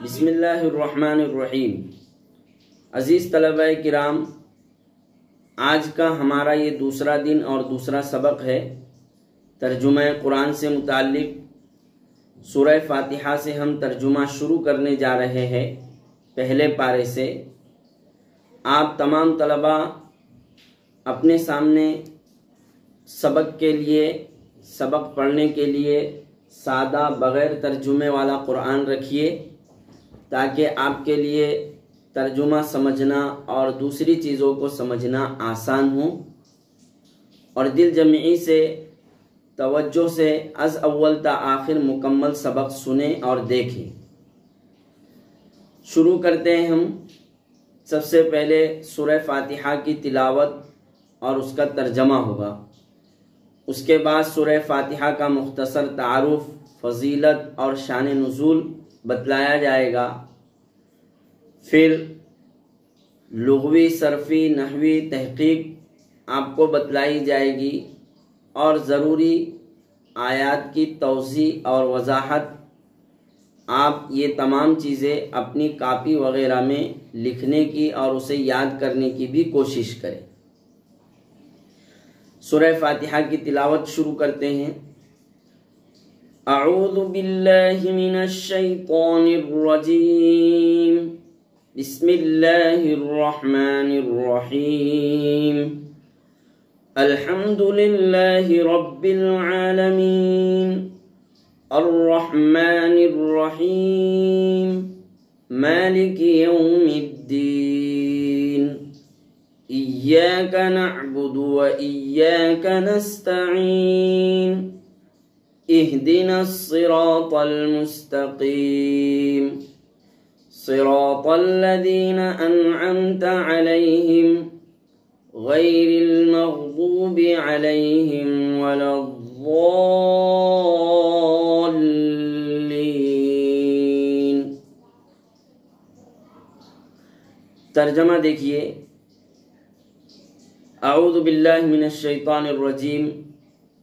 بسم اللہ الرحمن الرحیم۔ عزیز طلبہ کرام، آج کا ہمارا یہ دوسرا دن اور دوسرا سبق ہے ترجمہ قرآن سے متعلق۔ سورہ فاتحہ سے ہم ترجمہ شروع کرنے جا رہے ہیں پہلے پارے سے۔ آپ تمام طلبہ اپنے سامنے سبق پڑھنے کے لیے سادہ بغیر ترجمے والا قرآن رکھیے تاکہ آپ کے لیے ترجمہ سمجھنا اور دوسری چیزوں کو سمجھنا آسان ہو، اور دل جمعی سے توجہ سے از اول تا آخر مکمل سبق سنیں اور دیکھیں۔ شروع کرتے ہیں ہم۔ سب سے پہلے سورہ فاتحہ کی تلاوت اور اس کا ترجمہ ہوگا۔ اس کے بعد سورہ فاتحہ کا مختصر تعارف، فضیلت اور شان نزول بتلایا جائے گا۔ پھر لغوی، صرفی، نحوی تحقیق آپ کو بتلائی جائے گی، اور ضروری آیات کی توضیح اور وضاحت۔ آپ یہ تمام چیزیں اپنی کاپی وغیرہ میں لکھنے کی اور اسے یاد کرنے کی بھی کوشش کریں۔ سورہ فاتحہ کی تلاوت شروع کرتے ہیں۔ اعوذ باللہ من الشیطان الرجیم، بسم اللہ الرحمن الرحیم۔ الحمد للہ رب العالمین، الرحمن الرحیم، مالک یوم الدین، إياك نعبد وإياك نستعين، اهدنا الصراط المستقيم، صراط الذين أنعمت عليهم غير المغضوب عليهم ولا الضالين۔ ترجمہ دیکھیے۔ اعوذ باللہ من الشیطان الرجیم،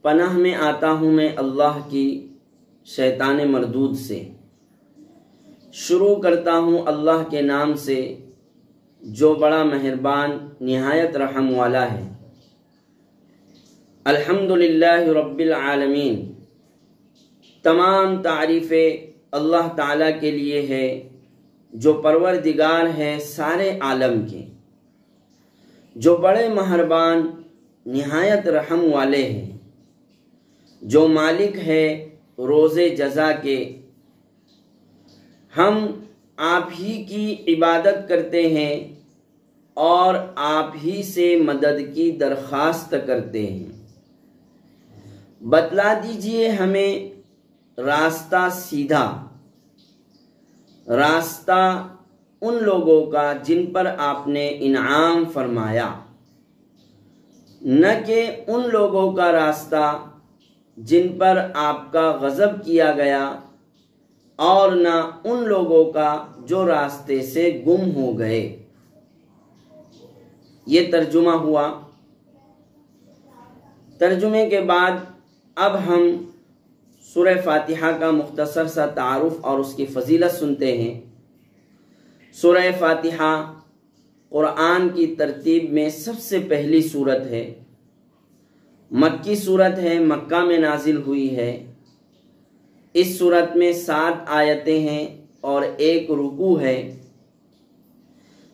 پناہ میں آتا ہوں میں اللہ کی شیطان مردود سے۔ شروع کرتا ہوں اللہ کے نام سے جو بڑا مہربان نہایت رحم والا ہے۔ الحمدللہ رب العالمین، تمام تعریفیں اللہ تعالیٰ کے لیے ہے جو پروردگار ہے سارے عالم کے، جو بڑے مہربان نہایت رحم والے ہیں، جو مالک ہے روز جزا کے۔ ہم آپ ہی کی عبادت کرتے ہیں اور آپ ہی سے مدد کی درخواست کرتے ہیں۔ بتلا دیجئے ہمیں راستہ سیدھا، راستہ ان لوگوں کا جن پر آپ نے انعام فرمایا، نہ کہ ان لوگوں کا راستہ جن پر آپ کا غضب کیا گیا، اور نہ ان لوگوں کا جو راستے سے گم ہو گئے۔ یہ ترجمہ ہوا۔ ترجمے کے بعد اب ہم سورہ فاتحہ کا مختصر سا تعارف اور اس کی فضیلت سنتے ہیں۔ سورہ فاتحہ قرآن کی ترتیب میں سب سے پہلی سورت ہے، مکی سورت ہے، مکہ میں نازل ہوئی ہے۔ اس سورت میں 7 آیتیں ہیں اور 1 رکوع ہے۔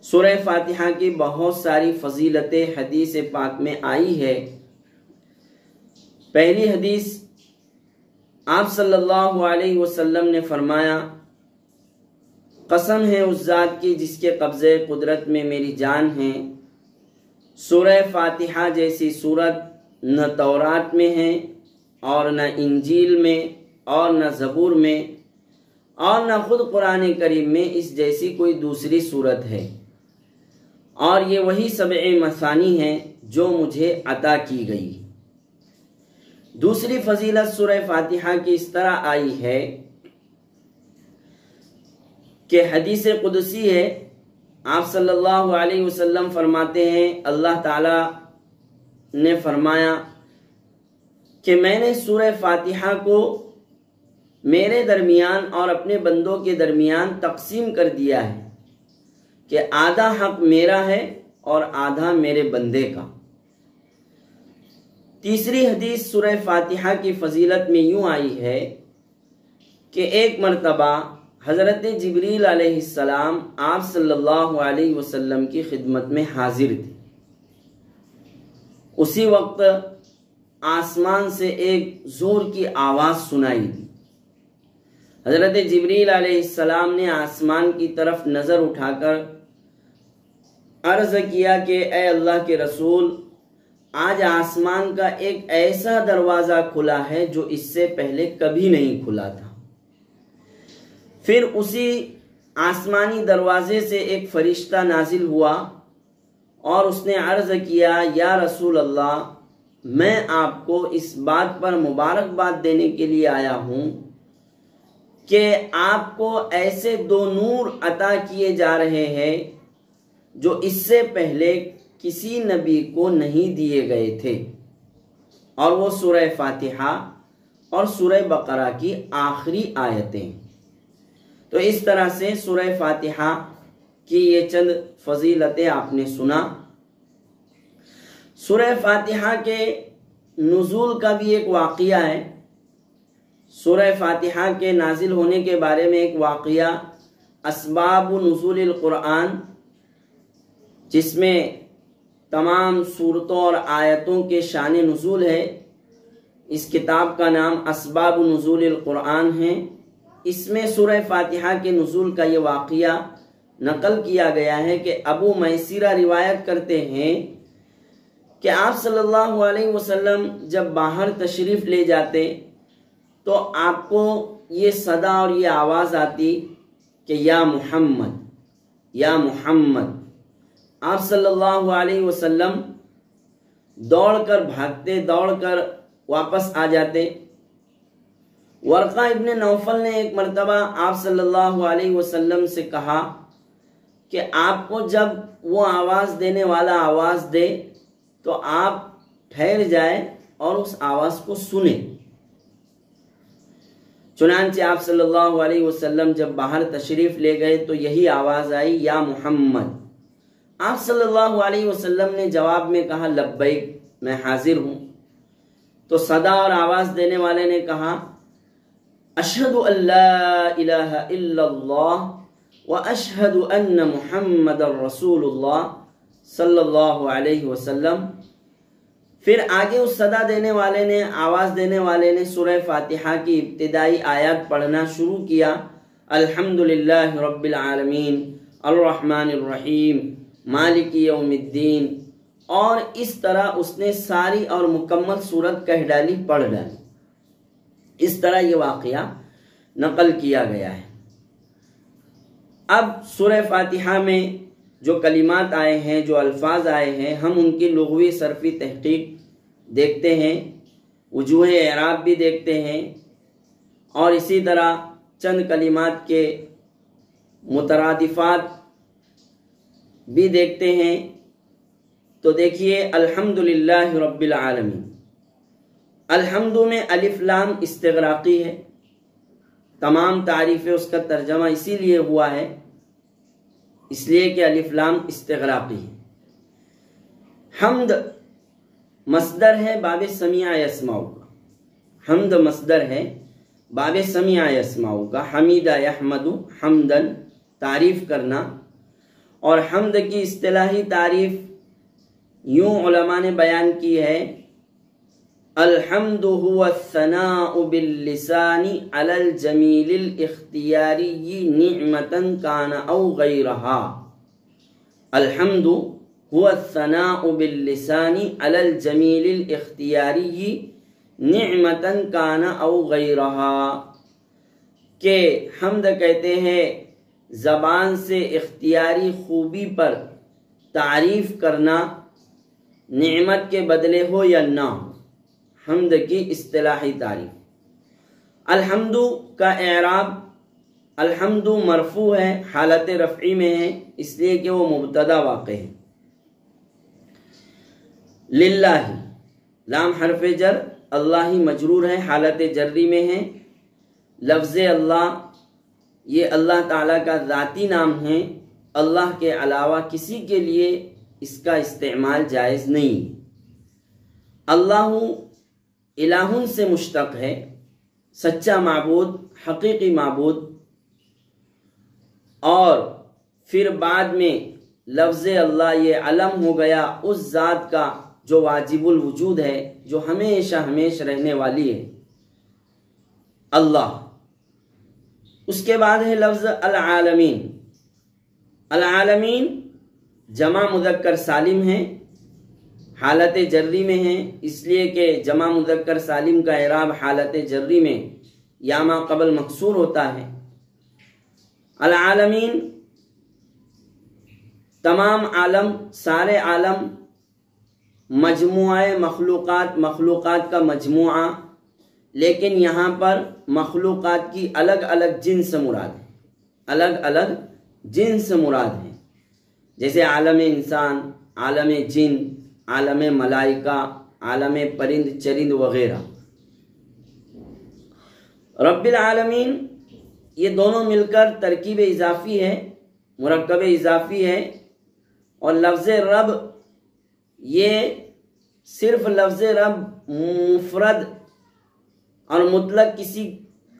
سورہ فاتحہ کی بہت ساری فضیلتیں حدیث پاک میں آئی ہے۔ پہلی حدیث، آپ صلی اللہ علیہ وسلم نے فرمایا، قسم ہے اس ذات کی جس کے قبضے قدرت میں میری جان ہے، سورہ فاتحہ جیسی سورت نہ تورات میں ہے اور نہ انجیل میں اور نہ زبور میں اور نہ خود قرآن کریم میں اس جیسی کوئی دوسری سورت ہے، اور یہ وہی 7 مثانی ہیں جو مجھے عطا کی گئی۔ دوسری فضیلت سورہ فاتحہ کی اس طرح آئی ہے کہ حدیث قدسی ہے، آپ صلی اللہ علیہ وسلم فرماتے ہیں، اللہ تعالی نے فرمایا کہ میں نے سورہ فاتحہ کو میرے درمیان اور اپنے بندوں کے درمیان تقسیم کر دیا ہے کہ آدھا حق میرا ہے اور آدھا میرے بندے کا۔ تیسری حدیث سورہ فاتحہ کی فضیلت میں یوں آئی ہے کہ ایک مرتبہ حضرت جبریل علیہ السلام آپ صلی اللہ علیہ وسلم کی خدمت میں حاضر تھے۔ اسی وقت آسمان سے ایک زور کی آواز سنائی دی۔ حضرت جبریل علیہ السلام نے آسمان کی طرف نظر اٹھا کر عرض کیا کہ اے اللہ کے رسول، آج آسمان کا ایک ایسا دروازہ کھلا ہے جو اس سے پہلے کبھی نہیں کھلا تھا۔ پھر اسی آسمانی دروازے سے ایک فرشتہ نازل ہوا اور اس نے عرض کیا، یا رسول اللہ، میں آپ کو اس بات پر مبارکباد دینے کے لیے آیا ہوں کہ آپ کو ایسے 2 نور عطا کیے جا رہے ہیں جو اس سے پہلے کسی نبی کو نہیں دیے گئے تھے، اور وہ سورہ فاتحہ اور سورہ بقرہ کی آخری آیتیں۔ تو اس طرح سے سورہ فاتحہ کی یہ چند فضیلتیں آپ نے سنا۔ سورہ فاتحہ کے نزول کا بھی ایک واقعہ ہے۔ سورہ فاتحہ کے نازل ہونے کے بارے میں ایک واقعہ اسباب نزول القرآن، جس میں تمام سورتوں اور آیتوں کے شان نزول ہے۔ اس کتاب کا نام اسباب نزول القرآن ہے۔ اس میں سورہ فاتحہ کے نزول کا یہ واقعہ نقل کیا گیا ہے کہ ابو میسرہ روایت کرتے ہیں کہ آپ صلی اللہ علیہ وسلم جب باہر تشریف لے جاتے تو آپ کو یہ صدا اور یہ آواز آتی کہ یا محمد، یا محمد۔ آپ صلی اللہ علیہ وسلم دوڑ کر بھاگتے، دوڑ کر واپس آ جاتے۔ ورقہ ابن نوفل نے ایک مرتبہ آپ صلی اللہ علیہ وسلم سے کہا کہ آپ کو جب وہ آواز دینے والا آواز دے تو آپ ٹھہر جائیں اور اس آواز کو سنیں۔ چنانچہ آپ صلی اللہ علیہ وسلم جب باہر تشریف لے گئے تو یہی آواز آئی، یا محمد۔ آپ صلی اللہ علیہ وسلم نے جواب میں کہا، لبیک، میں حاضر ہوں۔ تو صدا اور آواز دینے والے نے کہا، اشہد ان لا الہ الا اللہ واشہد ان محمد رسول اللہ صلی اللہ علیہ وسلم۔ پھر آگے اس صدا دینے والے نے، آواز دینے والے نے سورہ فاتحہ کی ابتدائی آیات پڑھنا شروع کیا، الحمدللہ رب العالمین الرحمن الرحیم مالک یوم الدین، اور اس طرح اس نے ساری اور مکمل سورت کہہ ڈالی، پڑھ ڈالی۔ اس طرح یہ واقعہ نقل کیا گیا ہے۔ اب سورہ فاتحہ میں جو کلمات آئے ہیں، جو الفاظ آئے ہیں، ہم ان کی لغوی صرفی تحقیق دیکھتے ہیں، وجوہ اعراب بھی دیکھتے ہیں، اور اسی طرح چند کلمات کے مترادفات بھی دیکھتے ہیں۔ تو دیکھیے، الحمدللہ رب العالمین، الحمد میں الف لام استغراقی ہے۔ تمام تعریفیں اس کا ترجمہ اسی لیے ہوا ہے، اس لیے کہ الف لام استغراقی ہے۔ حمد مصدر ہے باب سمیع یسمع کا، حمد مصدر ہے باب سمیع یسمع کا، حمید یحمد حمدن، تعریف کرنا۔ اور حمد کی اصطلاحی تعریف یوں علماء نے بیان کی ہے، الحمد هو الثناء باللسان على الجميل الاختياري نعمة كان أو غيرها۔ الحمد هو الثناء باللسان على الجميل الاختياري نعمة كان أو غيرها، کہ حمد کہتے ہیں زبان سے اختیاری خوبی پر تعریف کرنا، نعمت کے بدلے ہو یا نہ ہو، حمد کی اصطلاحی تعریف۔ الحمد کا اعراب، الحمد مرفوع ہے، حالت رفعی میں ہے، اس لیے کہ وہ مبتدا واقع ہے۔ للہ، لام حرف جر، اللہ ہی مجرور ہے، حالت جری میں ہے۔ لفظ اللہ یہ اللہ تعالیٰ کا ذاتی نام ہے، اللہ کے علاوہ کسی کے لیے اس کا استعمال جائز نہیں۔ اللہ الہ سے مشتق ہے، سچا معبود، حقیقی معبود، اور پھر بعد میں لفظ اللہ یہ علم ہو گیا اس ذات کا جو واجب الوجود ہے، جو ہمیشہ ہمیشہ رہنے والی ہے، اللہ۔ اس کے بعد ہے لفظ العالمین۔ العالمین جمع مذکر سالم ہے، حالت جری میں ہے، اس لیے کہ جمع مذکر سالم کا اعراب حالت جری میں یا ما قبل مکسور ہوتا ہے۔ العالمین تمام عالم، سارے عالم، مجموعہ مخلوقات، مخلوقات کا مجموعہ، لیکن یہاں پر مخلوقات کی الگ الگ جنس مراد ہے، الگ الگ جنس مراد ہے، جیسے عالم انسان، عالم جن، عالم ملائکہ، عالم پرند چرند وغیرہ۔ رب العالمین یہ دونوں مل کر ترکیب اضافی ہے، مرکب اضافی ہے، اور لفظ رب یہ صرف لفظ رب مفرد اور مطلق کسی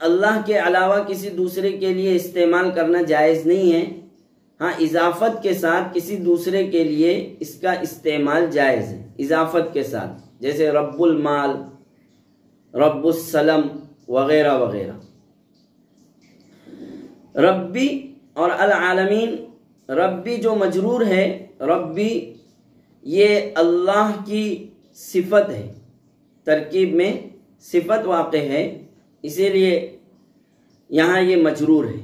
اللہ کے علاوہ کسی دوسرے کے لیے استعمال کرنا جائز نہیں ہے۔ ہاں، اضافت کے ساتھ کسی دوسرے کے لیے اس کا استعمال جائز ہے، اضافت کے ساتھ، جیسے رب المال، رب السلم وغیرہ وغیرہ۔ ربی اور العالمین، ربی جو مجرور ہے، ربی یہ اللہ کی صفت ہے، ترکیب میں صفت واقع ہے، اسی لیے یہاں یہ مجرور ہے۔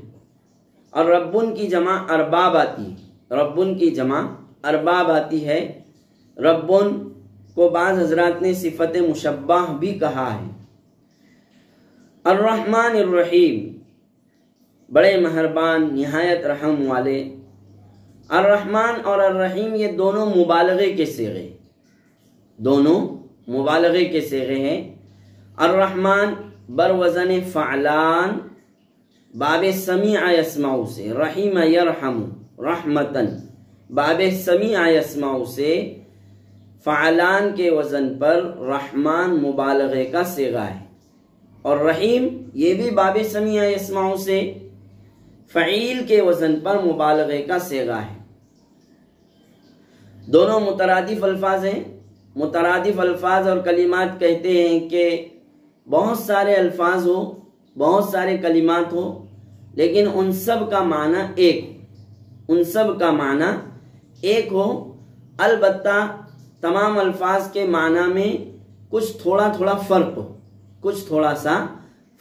اور ربن کی جمع ارباب آتی ہے، ربن کی جمع ارباب آتی ہے۔ ربن کو بعض حضرات نے صفت مشبہ بھی کہا ہے۔ الرحمن الرحیم، بڑے مہربان، نہایت رحم والے۔ الرحمن اور الرحیم یہ دونوں مبالغے کے صیغے، دونوں مبالغے کے صیغے ہیں۔ الرحمن بروزن فعلان، باب سمیع یسمع سے، رحیم یرحم رحمتن، باب سمیع یسمع سے، فعلان کے وزن پر رحمان مبالغے کا صیغہ ہے، اور رحیم یہ بھی باب سمیع یسمع سے فعیل کے وزن پر مبالغے کا صیغہ ہے۔ دونوں مترادف الفاظ ہیں۔ مترادف الفاظ اور کلمات کہتے ہیں کہ بہت سارے الفاظ ہو، بہت سارے کلمات ہو، لیکن ان سب کا معنی ایک، ان سب کا معنی ایک ہو، البتہ تمام الفاظ کے معنی میں کچھ تھوڑا تھوڑا فرق ہو، کچھ تھوڑا سا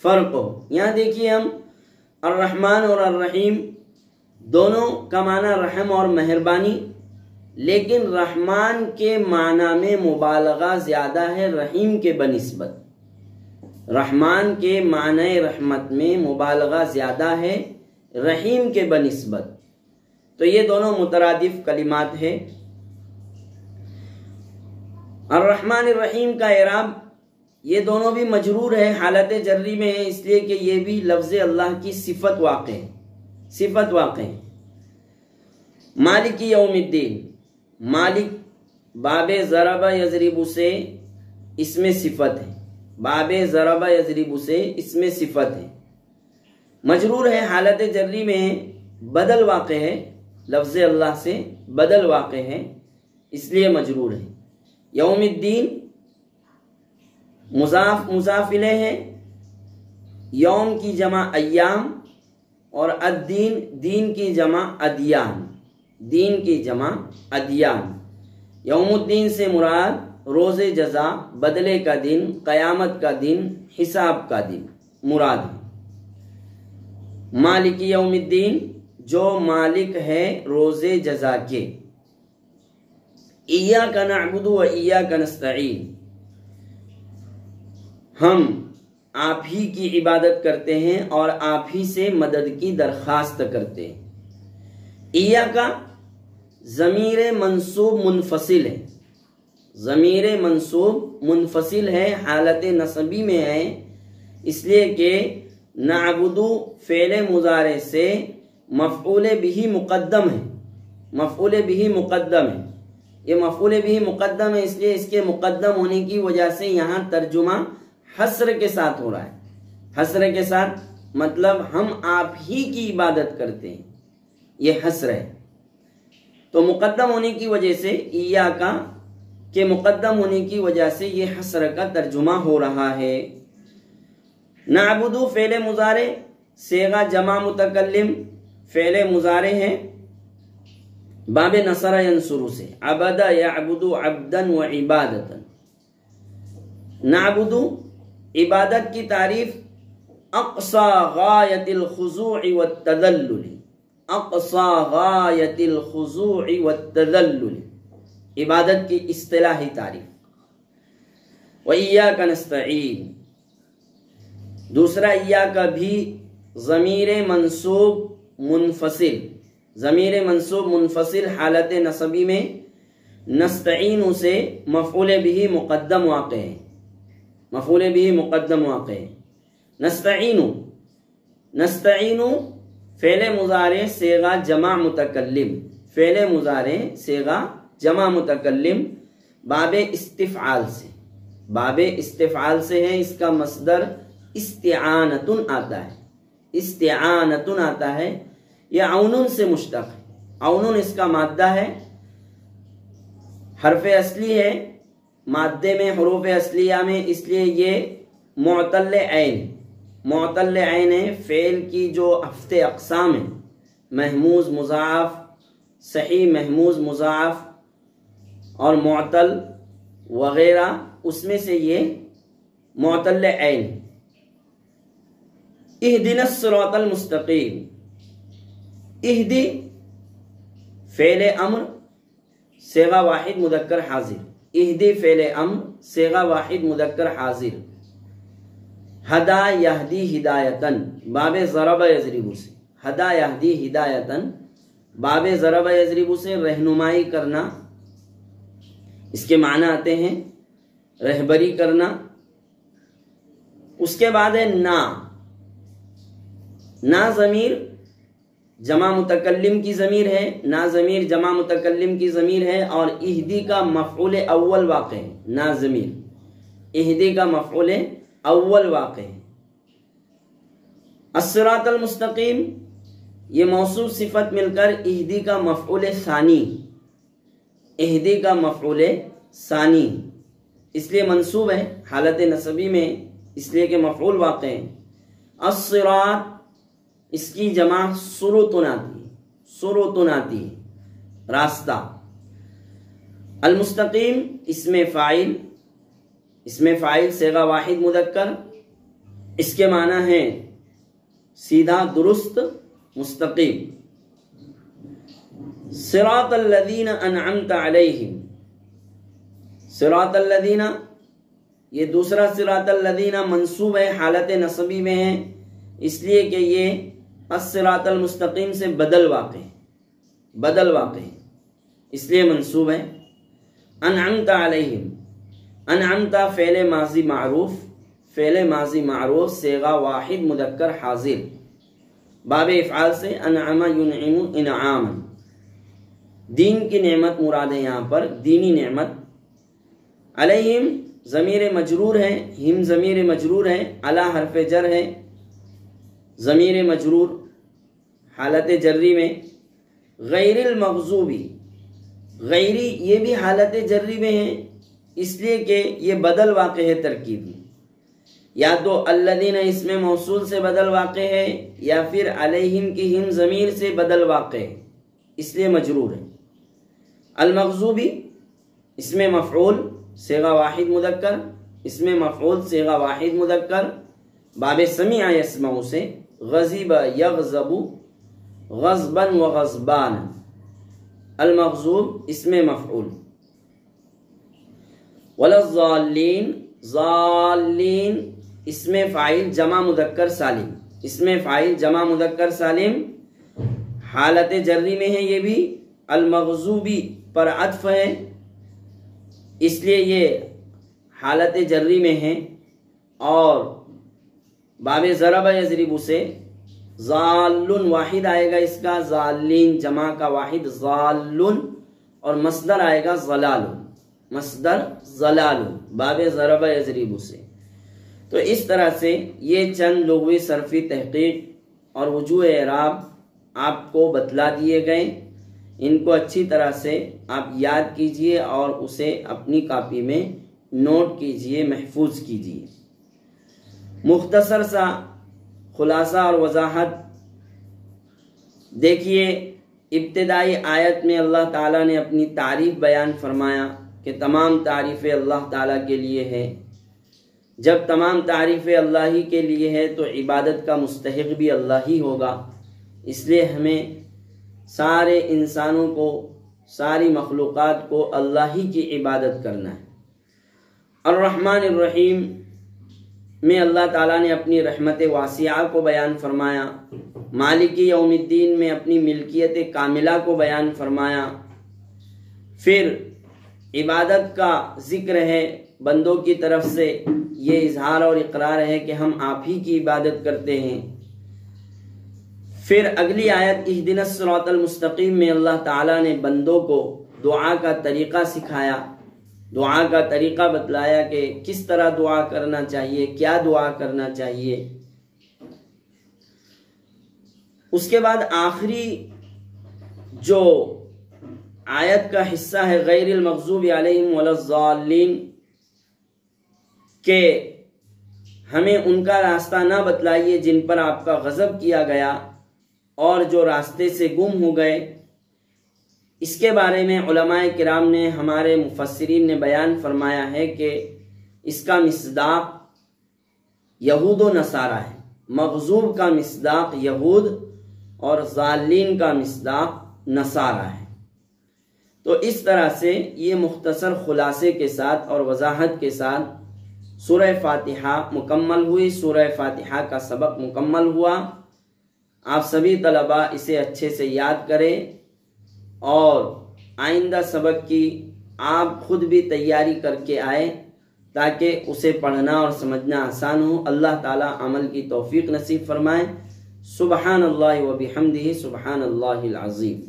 فرق ہو۔ یہاں دیکھیے ہم الرحمن اور الرحیم دونوں کا معنی رحم اور مہربانی، لیکن رحمان کے معنی میں مبالغہ زیادہ ہے رحیم کے بنسبت، رحمان کے معنی رحمت میں مبالغہ زیادہ ہے رحیم کے بنسبت، تو یہ دونوں مترادف کلمات ہیں۔ الرحمن الرحیم کا اعراب یہ دونوں بھی مجرور ہے، حالت جری میں ہے، اس لیے کہ یہ بھی لفظ اللہ کی صفت واقع ہے، صفت واقع ہے۔ مالک یوم الدین، مالک باب ضرب یضرب سے اس میں صفت ہے، باب ضرب یضرب سے اس میں صفت ہے، مجرور ہے، حالت جری میں ہے، بدل واقع ہے، لفظ اللہ سے بدل واقع ہے، اس لیے مجرور ہے۔ یوم الدین مضاف مضاف الیہ ہے، یوم کی جمع ایام، اور الدین دین کی جمع ادیان، دین کی جمع ادیان۔ یوم الدین سے مراد روز جزا، بدلے کا دن، قیامت کا دن، حساب کا دن مراد ہے۔ مالک یوم الدین جو مالک ہے روز جزا کے۔ ایاک نعبد و ایاک نستعین، ہم آپ ہی کی عبادت کرتے ہیں اور آپ ہی سے مدد کی درخواست کرتے ہیں۔ ایاک ضمیر منصوب منفصل ہے، ضمیر منصوب منفصل ہے، حالت نصبی میں ہے، اس لیے کہ نعبدو فعل مضارع سے مفعول بہ مقدم ہے، مفعول بہ مقدم ہے، یہ مفعول بہ مقدم ہے، اس لیے اس کے مقدم ہونے کی وجہ سے یہاں ترجمہ حصر کے ساتھ ہو رہا ہے۔ حصر کے ساتھ مطلب ہم آپ ہی کی عبادت کرتے ہیں، یہ حصر ہے۔ تو مقدم ہونے کی وجہ سے ایاکا کے مقدم ہونے کی وجہ سے یہ حصر کا ترجمہ ہو رہا ہے۔ نعبدو فعل مضارع، صیغہ جمع متکلم فعل مضارع ہے، باب نصر ینصر سے، عبد یعبدو عبدا و عبادتا۔ نعبدو عبادت کی تعریف اقصى غایت الخضوع والتذلل، اقصى غایت الخضوع والتذلل، عبادت کی اصطلاحی تعریف۔ وَإِيَّاكَ نَسْتَعِينُ، دوسرا ایاکا بھی ضمیر منصوب منفصل، ضمیر منصوب منفصل حالت نصبی میں نستعین سے مفعول بہ مقدم واقع ہے، مفعول بہ مقدم واقع ہے۔ نستعین، نستعین فعل مضارع صیغہ جمع متکلم، فعل مضارع صیغہ جمع متکلم باب استفعال سے، باب استفعال سے ہے، اس کا مصدر استعانتن آتا ہے، استعانتن آتا ہے، یہ عونن سے مشتق ہے، عونن اس کا مادہ ہے، حرف اصلی ہے، مادے میں حروف اصلیہ میں، اس لیے یہ معتل عین، معتل عین ہے۔ فعل کی جو ہفتے اقسام ہیں، محموز مضاعف، صحیح محموز مضاعف اور معتل وغیرہ، اس میں سے یہ معتل عین۔ اہدنا الصراط المستقیم، اہدی فعل امر صیغہ واحد مذکر حاضر، اہدی فعل امر صیغہ واحد مذکر حاضر۔ ہدا یہدی ہدایتن باب ضرب یضرب سے، ہدا یہدی ہدایتن باب ضرب یضرب سے رہنمائی کرنا، اس کے معنی آتے ہیں رہبری کرنا۔ اس کے بعد ہے نا، نا ضمیر جمع متکلم کی ضمیر ہے، نا ضمیر جمع متکلم کی ضمیر ہے، اور اہدی کا مفعول اول واقع ہے، نا ضمیر اہدی کا مفعول اول واقع ہے۔ الصراط المستقیم یہ موصوف صفت مل کر اہدی کا مفعول ثانی، اہدی کا مفعول ثانی، اس لیے منصوب ہے حالت نصبی میں، اس لیے کہ مفعول واقع ہے۔ الصراط اس کی جمع سروتن آتی ہے، سروتن آتی ہے، راستہ۔ المستقیم اسم فاعل، اسم فاعل صیغہ واحد مذکر، اس کے معنی ہے سیدھا درست مستقیم۔ صراط الذین انعمت علیہم، صراط الذین یہ دوسرا صراط الذین منصوب ہے، حالت نصبی میں ہے، اس لیے کہ یہ الصراط المستقیم سے بدل واقع ہے، بدل واقع ہے، اس لیے منصوب ہے۔ انعمت علیہم، انعمت فعل ماضی معروف، فعل ماضی معروف صیغہ واحد مذکر حاضر، باب افعال سے انعم ینعم انعاما، دین کی نعمت مراد ہے یہاں پر، دینی نعمت۔ علیہم ضمیر مجرور ہے، ہم ضمیر مجرور ہے، علی حرف جر ہے، ضمیر مجرور حالت جری میں۔ غیر المغضوبی، غیری یہ بھی حالت جری میں ہے، اس لیے کہ یہ بدل واقع ہے ترکیب میں، یا تو الذین اسم موصول سے بدل واقع ہے، یا پھر علیہم کی ہم ضمیر سے بدل واقع ہے، اس لیے مجرور ہے۔ المغضوبی اسم مفعول صیغہ واحد مذکر، اسم مفعول صیغہ واحد مذکر، باب سمع یسمع سے، غضب یغضب غضبا وغضبان، المغضوب اسم مفعول۔ ولا الضالین، ضالین اسم فاعل جمع مذکر سالم، اسم فاعل جمع مذکر سالم حالت جری میں ہے، یہ بھی المغضوبی پر عطف ہے، اس لیے یہ حالت جری میں ہے، اور باب ضرب یضرب سے ضالن واحد آئے گا، اس کا ضالین جمع کا واحد ضالن، اور مصدر آئے گا ضلال، مصدر ضلال باب ضرب یضرب سے۔ تو اس طرح سے یہ چند لغوی صرفی تحقیق اور وجوہ اعراب آپ کو بتلا دیے گئے، ان کو اچھی طرح سے آپ یاد کیجئے اور اسے اپنی کاپی میں نوٹ کیجئے، محفوظ کیجئے۔ مختصر سا خلاصہ اور وضاحت دیکھیے، ابتدائی آیت میں اللہ تعالیٰ نے اپنی تعریف بیان فرمایا کہ تمام تعریفیں اللہ تعالیٰ کے لیے ہے۔ جب تمام تعریفیں اللہ ہی کے لیے ہے تو عبادت کا مستحق بھی اللہ ہی ہوگا، اس لیے ہمیں سارے انسانوں کو، ساری مخلوقات کو اللہ ہی کی عبادت کرنا ہے۔ الرحمن الرحیم میں اللہ تعالیٰ نے اپنی رحمت واسعہ کو بیان فرمایا، مالک یوم الدین میں اپنی ملکیت کاملہ کو بیان فرمایا، پھر عبادت کا ذکر ہے، بندوں کی طرف سے یہ اظہار اور اقرار ہے کہ ہم آپ ہی کی عبادت کرتے ہیں۔ پھر اگلی آیت اہدنا الصراط المستقیم میں اللہ تعالیٰ نے بندوں کو دعا کا طریقہ سکھایا، دعا کا طریقہ بتلایا کہ کس طرح دعا کرنا چاہیے، کیا دعا کرنا چاہیے۔ اس کے بعد آخری جو آیت کا حصہ ہے غیر المغضوب علیہم ولا الضالین، کہ ہمیں ان کا راستہ نہ بتلائیے جن پر آپ کا غضب کیا گیا اور جو راستے سے گم ہو گئے۔ اس کے بارے میں علماء کرام نے، ہمارے مفسرین نے بیان فرمایا ہے کہ اس کا مصداق یہود و نصارہ ہے، مغضوب کا مصداق یہود اور ضالین کا مصداق نصارہ ہے۔ تو اس طرح سے یہ مختصر خلاصے کے ساتھ اور وضاحت کے ساتھ سورہ فاتحہ مکمل ہوئی، سورہ فاتحہ کا سبق مکمل ہوا۔ آپ سبھی طلباء اسے اچھے سے یاد کریں اور آئندہ سبق کی آپ خود بھی تیاری کر کے آئیں تاکہ اسے پڑھنا اور سمجھنا آسان ہو۔ اللہ تعالیٰ عمل کی توفیق نصیب فرمائے۔ سبحان اللہ و بحمدہ، سبحان اللہ العظیم۔